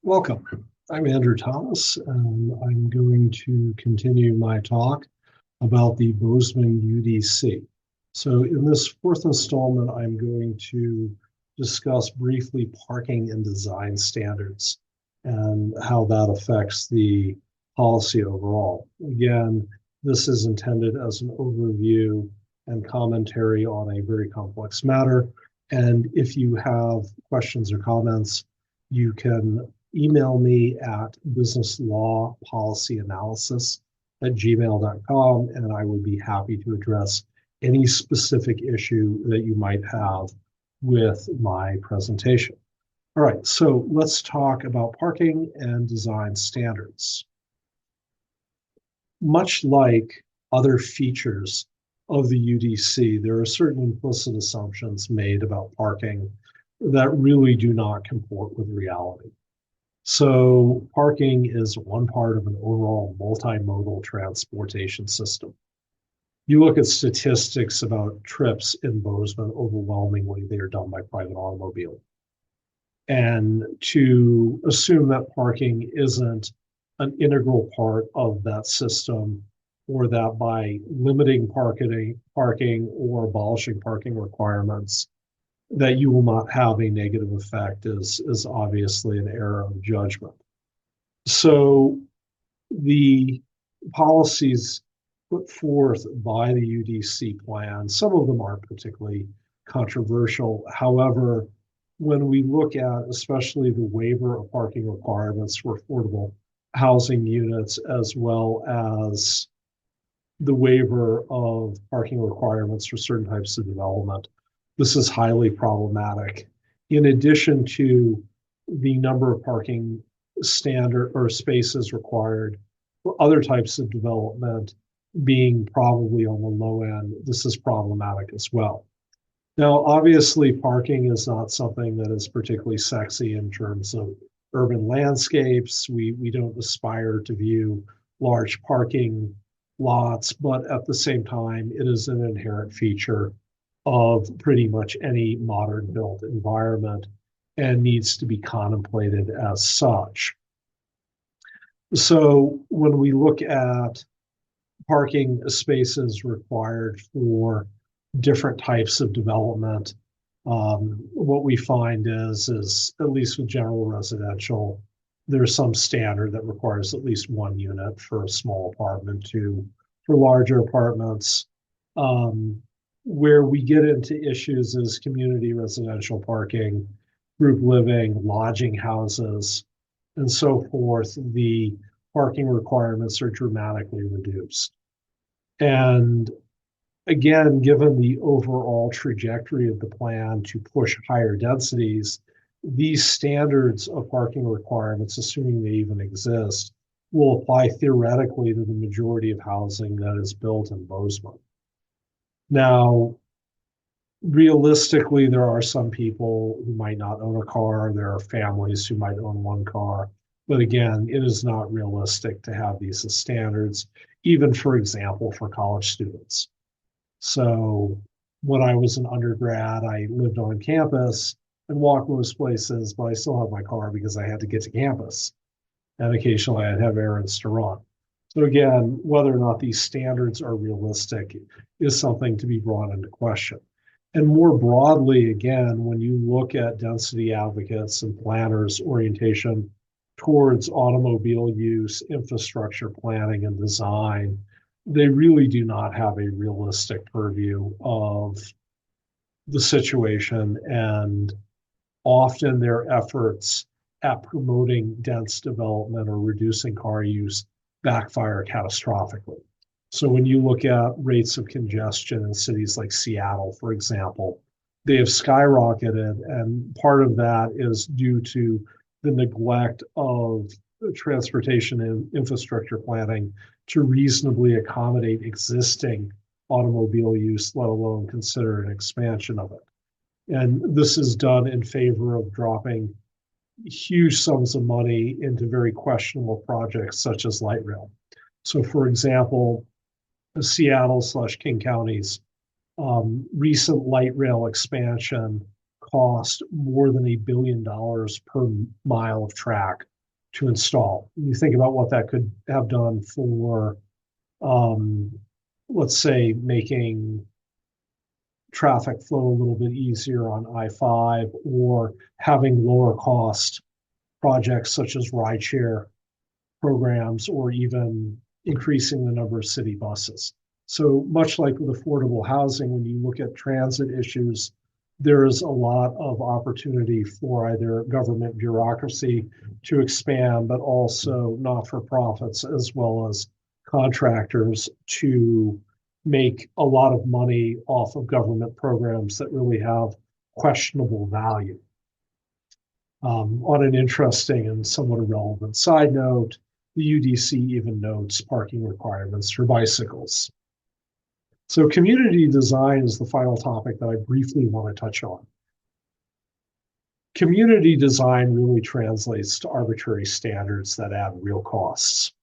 Welcome. I'm Andrew Thomas, and I'm going to continue my talk about the Bozeman UDC. So, in this fourth installment, I'm going to discuss briefly parking and design standards and how that affects the policy overall. Again, this is intended as an overview and commentary on a very complex matter. And if you have questions or comments, you can email me at businesslawpolicyanalysis@gmail.com, and I would be happy to address any specific issue that you might have with my presentation. All right, so let's talk about parking and design standards. Much like other features of the UDC, there are certain implicit assumptions made about parking that really do not comport with reality. So parking is one part of an overall multimodal transportation system. You look at statistics about trips in Bozeman, overwhelmingly they are done by private automobile. And to assume that parking isn't an integral part of that system, or that by limiting parking or abolishing parking requirements, that you will not have a negative effect is obviously an error of judgment. So the policies put forth by the UDC plan, some of them aren't particularly controversial. However, when we look at especially the waiver of parking requirements for affordable housing units, as well as the waiver of parking requirements for certain types of development, this is highly problematic. In addition to the number of parking standard or spaces required for other types of development being probably on the low end, this is problematic as well. Now, obviously, parking is not something that is particularly sexy in terms of urban landscapes. We don't aspire to view large parking lots, but at the same time, it is an inherent feature of pretty much any modern built environment and needs to be contemplated as such. So when we look at parking spaces required for different types of development, what we find is at least with general residential, there's some standard that requires at least one unit for a small apartment, two for larger apartments. Where we get into issues is community residential parking, group living, lodging houses, and so forth. The parking requirements are dramatically reduced. And again, given the overall trajectory of the plan to push higher densities, these standards of parking requirements, assuming they even exist, will apply theoretically to the majority of housing that is built in Bozeman. Now, realistically, there are some people who might not own a car. There are families who might own one car. But again, it is not realistic to have these as standards, even, for example, for college students. So when I was an undergrad, I lived on campus and walked most places, but I still have my car because I had to get to campus. And occasionally I'd have errands to run. So again, whether or not these standards are realistic is something to be brought into question. And more broadly, again, when you look at density advocates and planners' orientation towards automobile use, infrastructure planning, and design, they really do not have a realistic purview of the situation. And often their efforts at promoting dense development or reducing car use backfire catastrophically. So when you look at rates of congestion in cities like Seattle, for example, they have skyrocketed. And part of that is due to the neglect of transportation and infrastructure planning to reasonably accommodate existing automobile use, let alone consider an expansion of it. And this is done in favor of dropping huge sums of money into very questionable projects such as light rail. So, for example, Seattle/King County's recent light rail expansion cost more than $1 billion per mile of track to install. You think about what that could have done for, um, let's say, making traffic flow a little bit easier on I-5, or having lower cost projects such as rideshare programs, or even increasing the number of city buses. So much like with affordable housing, when you look at transit issues, there is a lot of opportunity for either government bureaucracy to expand, but also not-for-profits as well as contractors to make a lot of money off of government programs that really have questionable value. On an interesting and somewhat irrelevant side note, the UDC even notes parking requirements for bicycles. So community design is the final topic that I briefly want to touch on. Community design really translates to arbitrary standards that add real costs.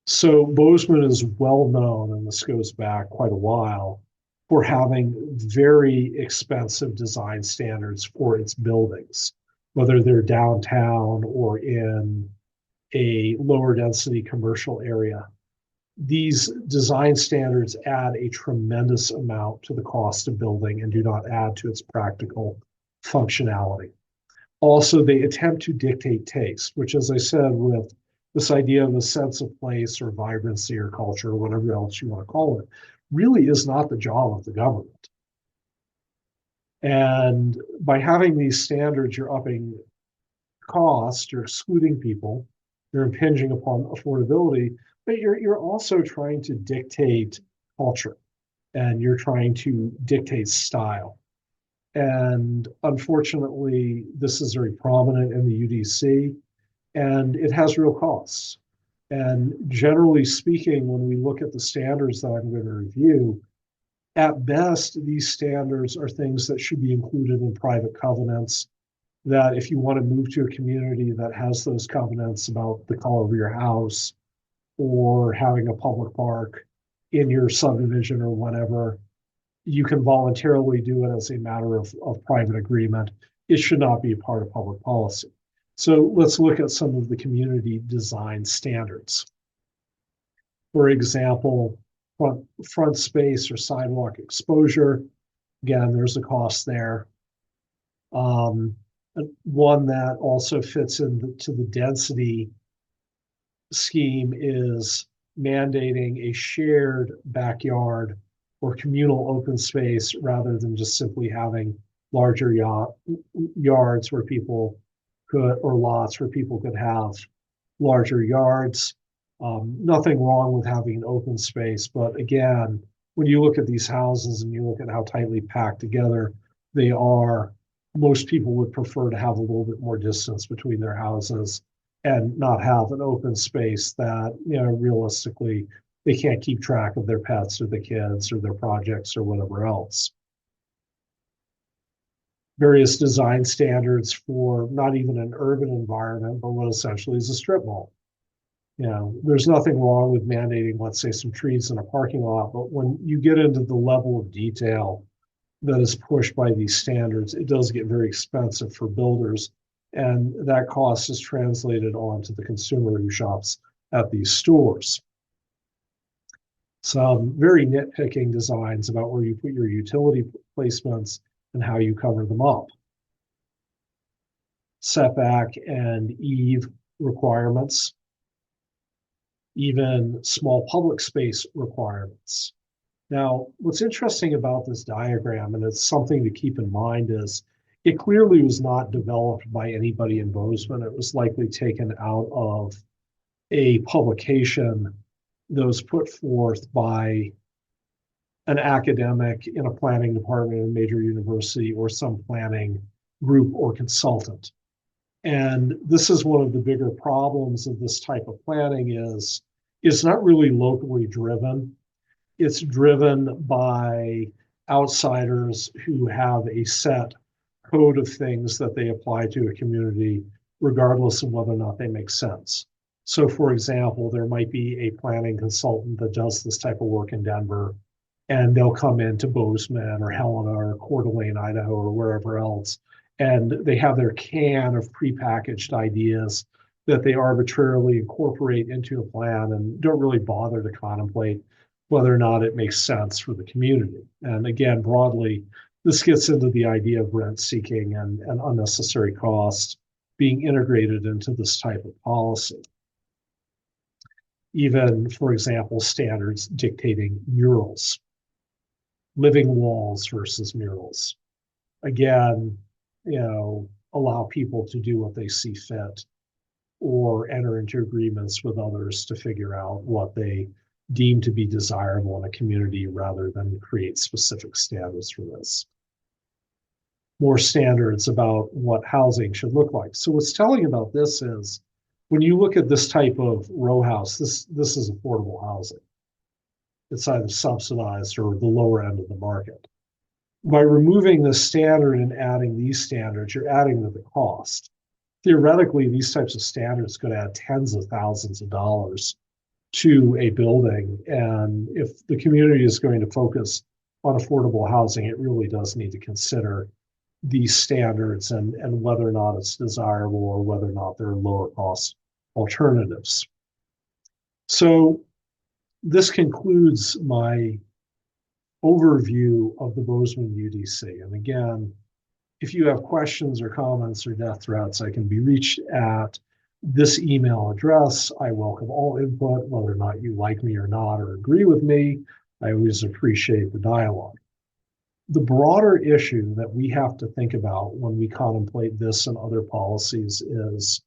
So Bozeman is well known, and this goes back quite a while, for having very expensive design standards for its buildings, whether they're downtown or in a lower density commercial area. These design standards add a tremendous amount to the cost of building and do not add to its practical functionality. Also, they attempt to dictate taste, which, as I said, with this idea of a sense of place or vibrancy or culture, or whatever else you want to call it, really is not the job of the government. And by having these standards, you're upping cost, you're excluding people, you're impinging upon affordability, but you're also trying to dictate culture, and you're trying to dictate style. And unfortunately, this is very prominent in the UDC, and it has real costs. And generally speaking, when we look at the standards that I'm going to review, at best, these standards are things that should be included in private covenants, that if you want to move to a community that has those covenants about the color of your house or having a public park in your subdivision or whatever, you can voluntarily do it as a matter of private agreement. It should not be a part of public policy. So let's look at some of the community design standards. For example, front space or sidewalk exposure. Again, there's a cost there. One that also fits into the density scheme is mandating a shared backyard or communal open space rather than just simply having larger yards where people could, or lots where people could have larger yards. Nothing wrong with having an open space, but again, when you look at these houses and you look at how tightly packed together they are, most people would prefer to have a little bit more distance between their houses and not have an open space that, you know, realistically, they can't keep track of their pets or the kids or their projects or whatever else. Various design standards for not even an urban environment, but what essentially is a strip mall. You know, there's nothing wrong with mandating, let's say, some trees in a parking lot, but when you get into the level of detail that is pushed by these standards, it does get very expensive for builders, and that cost is translated on to the consumer who shops at these stores. Some very nitpicking designs about where you put your utility placements and how you cover them up. Setback and eave requirements, even small public space requirements. Now, what's interesting about this diagram, and it's something to keep in mind, is it clearly was not developed by anybody in Bozeman. It was likely taken out of a publication that was put forth by an academic in a planning department in a major university or some planning group or consultant. And this is one of the bigger problems of this type of planning is it's not really locally driven. It's driven by outsiders who have a set code of things that they apply to a community, regardless of whether or not they make sense. So for example, there might be a planning consultant that does this type of work in Denver, and they'll come into Bozeman or Helena or Coeur d'Alene, Idaho, or wherever else, and they have their can of prepackaged ideas that they arbitrarily incorporate into a plan and don't really bother to contemplate whether or not it makes sense for the community. And again, broadly, this gets into the idea of rent seeking and unnecessary costs being integrated into this type of policy. Even, for example, standards dictating murals, living walls versus murals. Again, allow people to do what they see fit or enter into agreements with others to figure out what they deem to be desirable in a community rather than create specific standards for this. More standards about what housing should look like. So what's telling about this is when you look at this type of row house, this is affordable housing. It's either subsidized or the lower end of the market. By removing the standard and adding these standards, you're adding to the cost. Theoretically, these types of standards could add tens of thousands of dollars to a building. And if the community is going to focus on affordable housing, it really does need to consider these standards and whether or not it's desirable or whether or not there are lower cost alternatives. So this concludes my overview of the Bozeman UDC. And again, if you have questions or comments or death threats, I can be reached at this email address. I welcome all input, whether or not you like me or not, or agree with me. I always appreciate the dialogue. The broader issue that we have to think about when we contemplate this and other policies is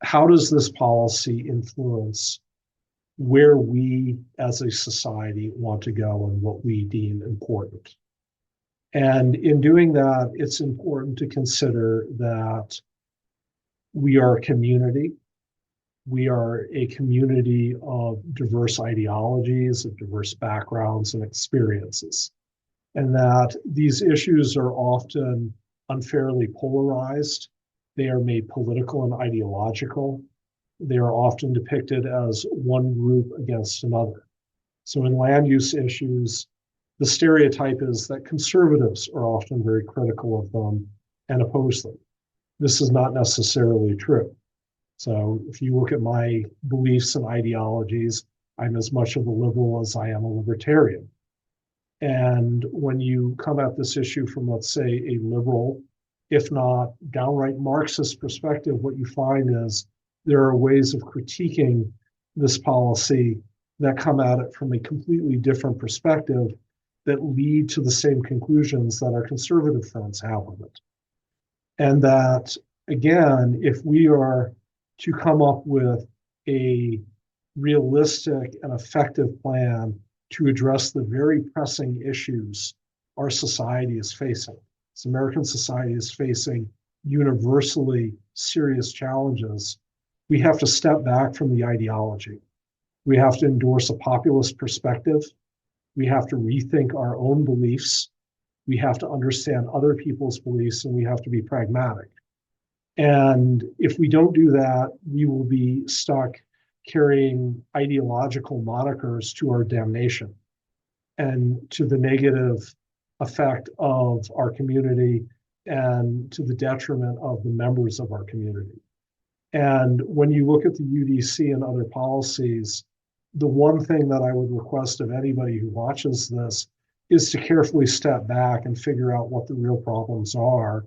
how does this policy influence where we as a society want to go and what we deem important? And in doing that, it's important to consider that we are a community. We are a community of diverse ideologies, of diverse backgrounds and experiences, and that these issues are often unfairly polarized. They are made political and ideological. They are often depicted as one group against another. So in land use issues, the stereotype is that conservatives are often very critical of them and oppose them. This is not necessarily true. So if you look at my beliefs and ideologies, I'm as much of a liberal as I am a libertarian. And when you come at this issue from, let's say, a liberal, if not downright Marxist perspective, what you find is there are ways of critiquing this policy that come at it from a completely different perspective that lead to the same conclusions that our conservative friends have with it. And that, again, if we are to come up with a realistic and effective plan to address the very pressing issues our society is facing, as American society is facing universally serious challenges, we have to step back from the ideology. We have to endorse a populist perspective. We have to rethink our own beliefs. We have to understand other people's beliefs, and we have to be pragmatic. And if we don't do that, we will be stuck carrying ideological monikers to our damnation and to the negative effect of our community and to the detriment of the members of our community. And when you look at the UDC and other policies, the one thing that I would request of anybody who watches this is to carefully step back and figure out what the real problems are,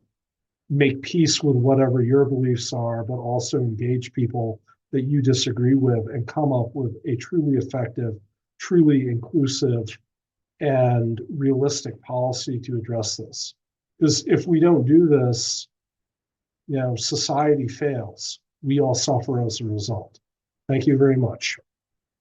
make peace with whatever your beliefs are, but also engage people that you disagree with and come up with a truly effective, truly inclusive, and realistic policy to address this. Because if we don't do this, society fails. We all suffer as a result. Thank you very much.